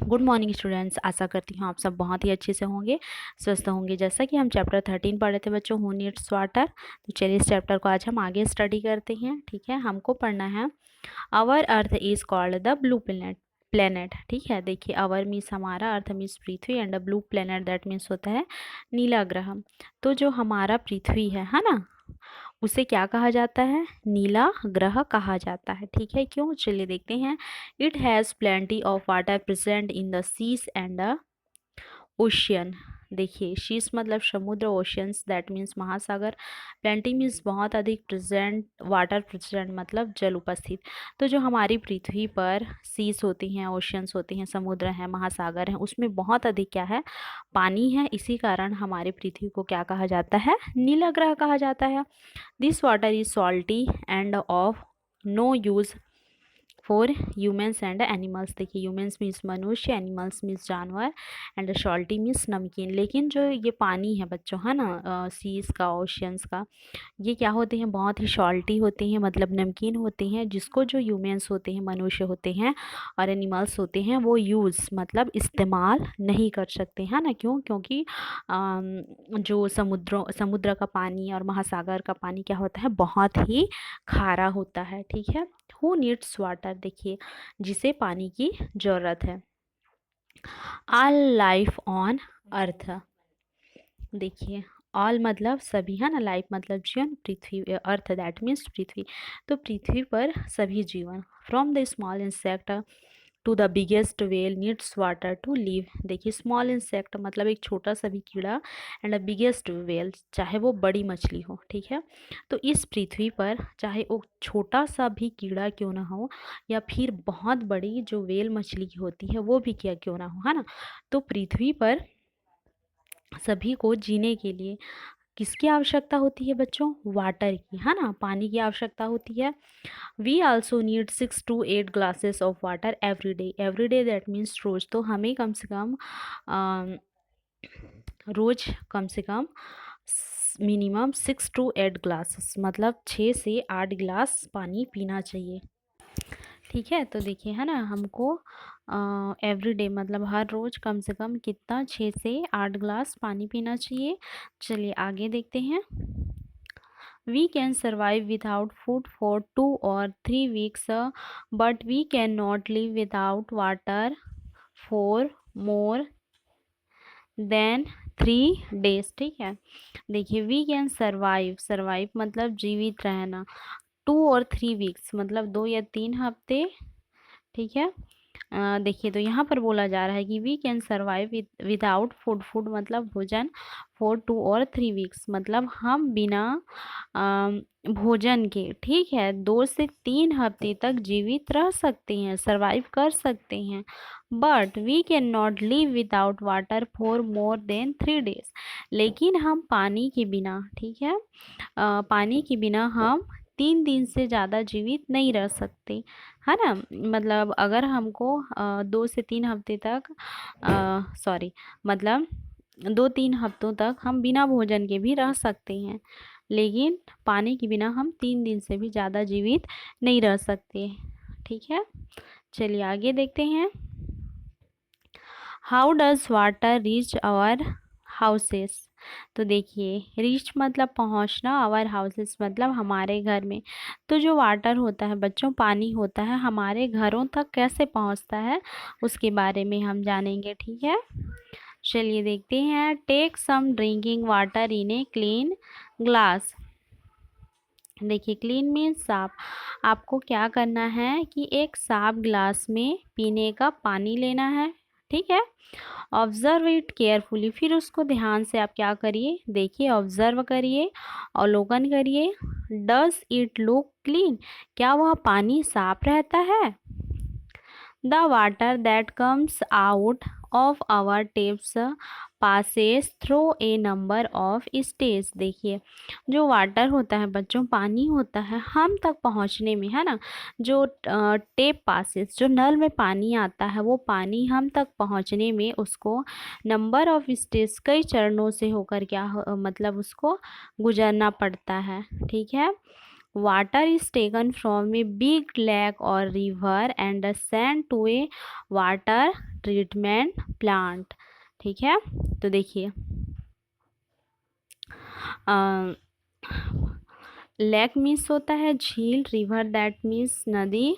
Good morning students. आशा करती हूँ आप सब बहुत ही अच्छे से होंगे, स्वस्थ होंगे। जैसा कि हम चैप्टर 13 पढ़ रहे थे बच्चों, हु नीड्स वाटर, तो चलिए इस चैप्टर को आज हम आगे स्टडी करते हैं। ठीक है, हमको पढ़ना है our earth is called the blue planet. ठीक है, देखिए आवर मीन्स हमारा, अर्थ मीन्स पृथ्वी, and blue planet that means होता है नीला ग्रह। तो जो हमारा पृथ्वी है ना, उसे क्या कहा जाता है? नीला ग्रह कहा जाता है। ठीक है, क्यों? चलिए देखते हैं। It has plenty of water present in the seas and the ocean. देखिए, शीस मतलब समुद्र, ओशियंस दैट मीन्स महासागर, प्लेंटी मीन्स बहुत अधिक, प्रेजेंट वाटर प्रेजेंट मतलब जल उपस्थित। तो जो हमारी पृथ्वी पर सीस होती हैं, ओशियंस होती हैं, समुद्र हैं, महासागर हैं, उसमें बहुत अधिक क्या है? पानी है। इसी कारण हमारी पृथ्वी को क्या कहा जाता है? नीला ग्रह कहा जाता है। This water is salty and of no use for humans and animals. देखिए, ह्यूमन्स मीन्स मनुष्य, एनिमल्स मीन्स जानवर, एंड सॉल्टी मीन्स नमकीन। लेकिन जो ये पानी है बच्चों, है ना, सीज का, ओशियंस का, ये क्या होते हैं? बहुत ही सॉल्टी होते हैं, मतलब नमकीन होते हैं, जिसको जो ह्यूमन्स होते हैं, मनुष्य होते हैं, और एनिमल्स होते हैं, वो यूज़ मतलब इस्तेमाल नहीं कर सकते हैं ना। क्यों? क्योंकि जो समुद्र का पानी और महासागर का पानी क्या होता है? बहुत ही खारा होता है। ठीक है। हु नीड्स वाटर, देखिए जिसे पानी की ज़रूरत है। ऑल लाइफ ऑन अर्थ, देखिए ऑल मतलब सभी, है ना, लाइफ मतलब जीवन, पृथ्वी, अर्थ दैट मीन्स पृथ्वी, तो पृथ्वी पर सभी जीवन, from the small insect to the biggest whale needs water to live. देखिए, स्मॉल इंसेक्ट मतलब एक छोटा सा भी कीड़ा, एंड अ बिगेस्ट वेल चाहे वो बड़ी मछली हो। ठीक है, तो इस पृथ्वी पर चाहे वो छोटा सा भी कीड़ा क्यों ना हो, या फिर बहुत बड़ी जो वेल मछली की होती है वो भी क्या क्यों ना हो, है ना, तो पृथ्वी पर सभी को जीने के लिए किसकी आवश्यकता होती है बच्चों? वाटर की, है ना, पानी की आवश्यकता होती है। We also need 6 to 8 glasses of water every day that means रोज। तो हमें कम से कम रोज कम से कम मिनिमम 6 to 8 ग्लासेस मतलब 6 से 8 गिलास पानी पीना चाहिए। ठीक है, तो देखिए, है ना, हमको एवरी डे मतलब हर रोज़ कम से कम कितना, 6 से 8 ग्लास पानी पीना चाहिए। चलिए आगे देखते हैं। We can survive without food for 2 or 3 weeks, but we cannot live without water for more than 3 days। ठीक है, देखिए, वी कैन सर्वाइव मतलब जीवित रहना, 2 or 3 weeks मतलब 2 या 3 हफ्ते। ठीक है, देखिए, तो यहाँ पर बोला जा रहा है कि we can survive without food मतलब भोजन, फॉर 2 or 3 weeks मतलब हम बिना भोजन के, ठीक है, 2 से 3 हफ्ते तक जीवित रह सकते हैं, सर्वाइव कर सकते हैं। But we cannot live without water for more than 3 days, लेकिन हम पानी के बिना, ठीक है, पानी के बिना हम 3 दिन से ज़्यादा जीवित नहीं रह सकते, है ना। मतलब अगर हमको 2 से 3 हफ्ते तक, सॉरी, मतलब 2-3 हफ्तों तक हम बिना भोजन के भी रह सकते हैं, लेकिन पानी के बिना हम 3 दिन से भी ज़्यादा जीवित नहीं रह सकते। ठीक है, चलिए आगे देखते हैं। How does water reach our houses, तो देखिए, रीच मतलब पहुंचना, आवर हाउसेस मतलब हमारे घर में। तो जो वाटर होता है बच्चों, पानी होता है, हमारे घरों तक कैसे पहुंचता है उसके बारे में हम जानेंगे। ठीक है, चलिए देखते हैं। Take some drinking water in a clean glass, देखिए, क्लीन मीन्स साफ। आपको क्या करना है कि एक साफ ग्लास में पीने का पानी लेना है। ठीक है, ऑब्जर्व इट केयरफुली, फिर उसको ध्यान से आप क्या करिए, देखिए, ऑब्जर्व करिए, अवलोकन करिए। डज इट लुक क्लीन, क्या वह पानी साफ रहता है? The water that comes out of our taps passes through a number of stage, देखिए, जो वाटर होता है बच्चों, पानी होता है, हम तक पहुंचने में, है ना, जो टेप पासेस, जो नल में पानी आता है, वो पानी हम तक पहुंचने में उसको नंबर ऑफ स्टेज, कई चरणों से होकर क्या मतलब उसको गुजरना पड़ता है। ठीक है, water is taken from a big lake or river and sent to a water treatment plant। ठीक है, तो देखिए लेक मीन्स होता है झील, रिवर दैट मीन्स नदी,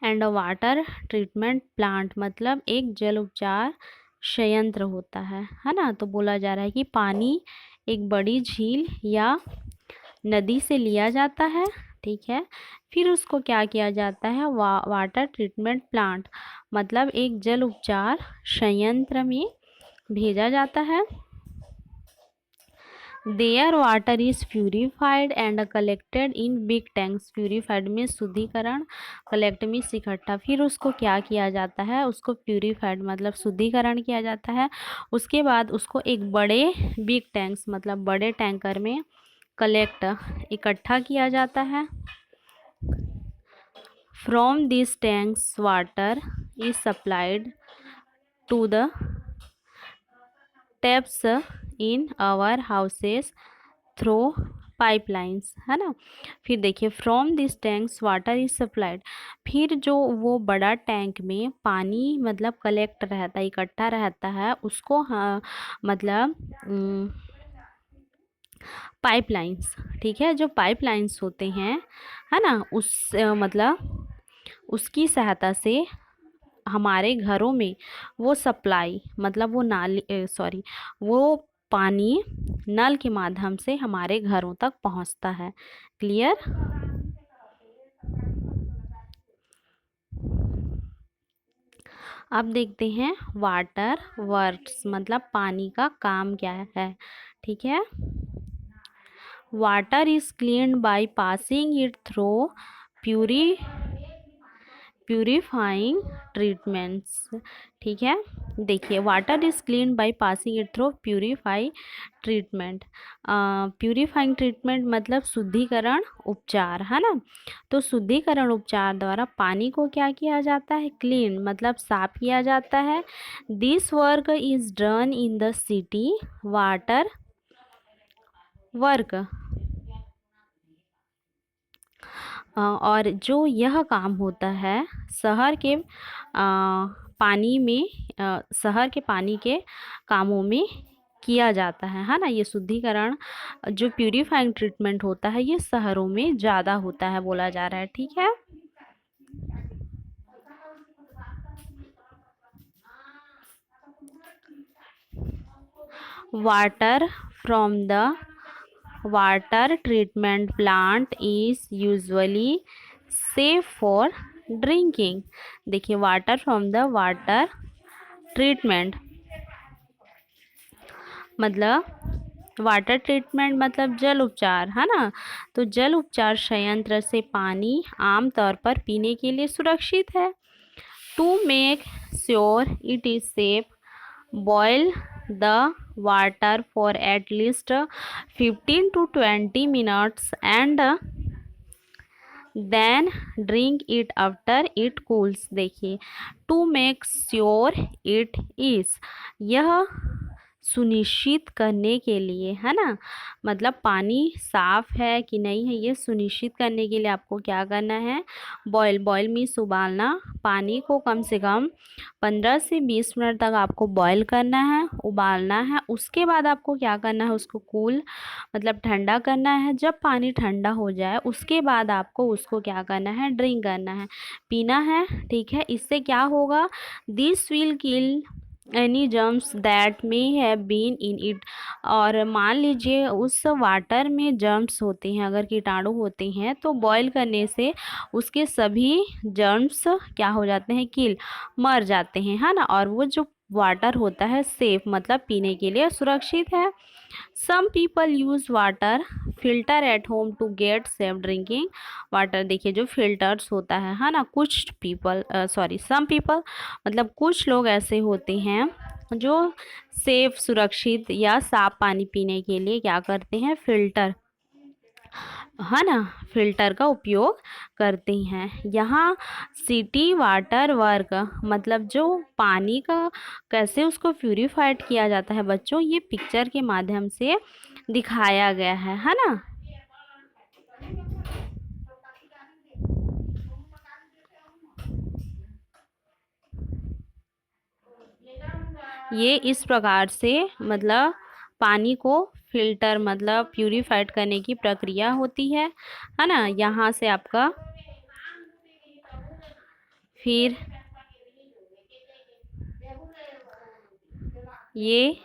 एंड वाटर ट्रीटमेंट प्लांट मतलब एक जल उपचार संयंत्र होता है ना। तो बोला जा रहा है कि पानी एक बड़ी झील या नदी से लिया जाता है, ठीक है, फिर उसको क्या किया जाता है, वाटर ट्रीटमेंट प्लांट मतलब एक जल उपचार संयंत्र में भेजा जाता है। There water is purified and collected in big tanks. Purified में शुद्धिकरण, कलेक्ट में इकट्ठा, फिर उसको क्या किया जाता है, उसको प्यूरिफाइड मतलब शुद्धिकरण किया जाता है। उसके बाद उसको एक बड़े बिग टैंक्स मतलब बड़े टैंकर में कलेक्ट इकट्ठा किया जाता है। From this tanks water is supplied to the taps in our houses through pipelines, है ना। फिर देखिए from this tanks water is supplied, फिर जो वो बड़ा टैंक में पानी मतलब कलेक्ट रहता है, इकट्ठा रहता है, उसको हाँ मतलब पाइपलाइंस, ठीक है, जो पाइपलाइंस होते हैं, है ना, उस मतलब उसकी सहायता से हमारे घरों में वो सप्लाई मतलब वो नाली सॉरी वो पानी नल के माध्यम से हमारे घरों तक पहुंचता है। क्लियर। अब देखते हैं वाटर वर्क्स मतलब पानी का काम क्या है, ठीक है। Water is cleaned by passing it through purifying treatments, ठीक है। देखिए water is clean by passing it through purify treatment. Purifying treatment मतलब शुद्धिकरण उपचार, है ना। तो शुद्धिकरण उपचार द्वारा पानी को क्या किया जाता है, क्लीन मतलब साफ किया जाता है। This work is done in the city water work. और जो यह काम होता है शहर के पानी में शहर के पानी के कामों में किया जाता है ना। ये शुद्धिकरण जो प्यूरिफाइंग ट्रीटमेंट होता है ये शहरों में ज़्यादा होता है बोला जा रहा है, ठीक है। Water from the water treatment plant is usually safe for drinking. देखिए water from the water treatment मतलब वाटर ट्रीटमेंट मतलब जल उपचार, है ना। तो जल उपचार संयंत्र से पानी आमतौर पर पीने के लिए सुरक्षित है। To make sure it is safe boil the water for at least 15 to 20 minutes and then drink it after it cools. देखिए to make sure it is, यह सुनिश्चित करने के लिए, है ना, मतलब पानी साफ है कि नहीं है ये सुनिश्चित करने के लिए आपको क्या करना है, बॉयल मीन्स उबालना, पानी को कम से कम 15 से 20 मिनट तक आपको बॉयल करना है, उबालना है। उसके बाद आपको क्या करना है, उसको कूल मतलब ठंडा करना है। जब पानी ठंडा हो जाए उसके बाद आपको उसको क्या करना है, ड्रिंक करना है, पीना है, ठीक है। इससे क्या होगा, this will kill any germs that may have been in it. और मान लीजिए उस वाटर में जर्म्स होते हैं, अगर कीटाणु होते हैं तो बॉईल करने से उसके सभी जर्म्स क्या हो जाते हैं, किल मर जाते हैं, है ना। और वो जो वाटर होता है सेफ मतलब पीने के लिए सुरक्षित है। Some people use water filter at home to get safe drinking water. देखिए जो फिल्टर्स होता है ना, कुछ पीपल सम पीपल मतलब कुछ लोग ऐसे होते हैं जो सेफ सुरक्षित या साफ पानी पीने के लिए क्या करते हैं, फिल्टर, है ना, फिल्टर का उपयोग करते हैं। यहाँ सिटी वाटर वर्क मतलब जो पानी का कैसे उसको प्यूरिफाइड किया जाता है बच्चों, ये पिक्चर के माध्यम से दिखाया गया है ना। ये इस प्रकार से मतलब पानी को फिल्टर मतलब प्यूरिफाइड करने की प्रक्रिया होती है ना। यहाँ से आपका फिर ये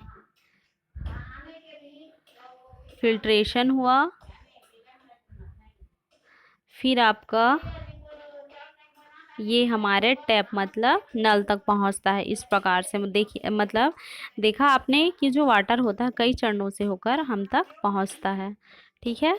फिल्ट्रेशन हुआ, फिर आपका ये हमारे टैप मतलब नल तक पहुंचता है। इस प्रकार से देखिए मतलब देखा आपने कि जो वाटर होता है कई चरणों से होकर हम तक पहुंचता है। ठीक है।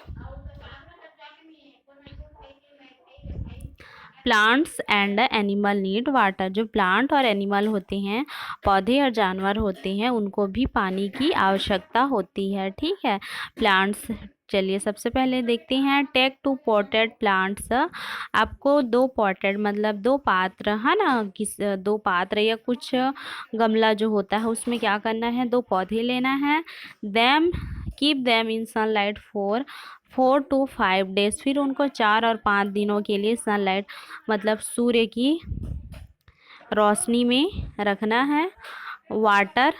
Plants and animal need water. जो प्लांट और एनिमल होते हैं, पौधे और जानवर होते हैं, उनको भी पानी की आवश्यकता होती है। ठीक है। प्लांट्स, चलिए सबसे पहले देखते हैं टेक टू पॉटेड प्लांट्स। आपको दो पॉटेड मतलब दो पात्र है ना, दो पात्र या कुछ गमला जो होता है उसमें क्या करना है, दो पौधे लेना है। Them keep them in sunlight for 4 to 5 days। फिर उनको 4 और 5 दिनों के लिए सनलाइट मतलब सूर्य की रोशनी में रखना है। Water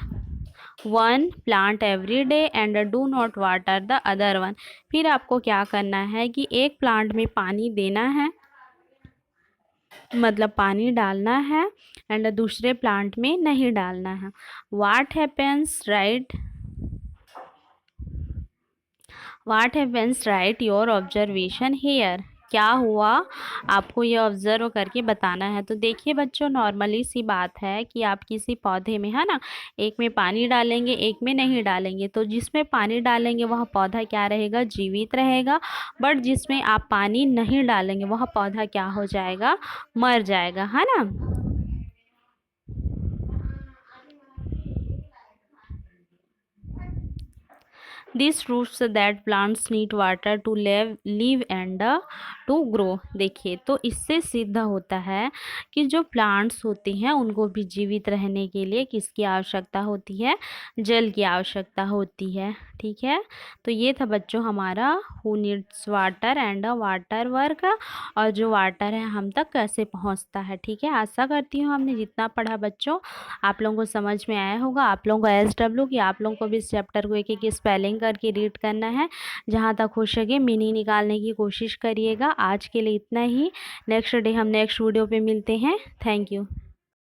1 plant every day and do not water the other one. फिर आपको क्या करना है कि एक प्लांट में पानी देना है मतलब पानी डालना है एंड दूसरे प्लांट में नहीं डालना है। What happens write your observation here. क्या हुआ आपको ये ऑब्जर्व करके बताना है। तो देखिए बच्चों, नॉर्मली सी बात है कि आप किसी पौधे में है ना, एक में पानी डालेंगे एक में नहीं डालेंगे, तो जिसमें पानी डालेंगे वह पौधा क्या रहेगा, जीवित रहेगा। बट जिसमें आप पानी नहीं डालेंगे वह पौधा क्या हो जाएगा, मर जाएगा, है ना। This proves that plants need water to live and to grow. देखिए तो इससे सिद्ध होता है कि जो प्लांट्स होते हैं उनको भी जीवित रहने के लिए किसकी आवश्यकता होती है, जल की आवश्यकता होती है। ठीक है। तो ये था बच्चों हमारा who needs water and water work, और जो वाटर है हम तक कैसे पहुंचता है। ठीक है। आशा करती हूँ हमने जितना पढ़ा बच्चों आप लोगों को समझ में आया होगा। आप लोगों को SW कि आप लोगों को भी इस चैप्टर को एक एक स्पेलिंग करके रीड करना है, जहाँ तक हो सके मीनिंग निकालने की कोशिश करिएगा। आज के लिए इतना ही। नेक्स्ट डे हम नेक्स्ट वीडियो पे मिलते हैं। Thank you.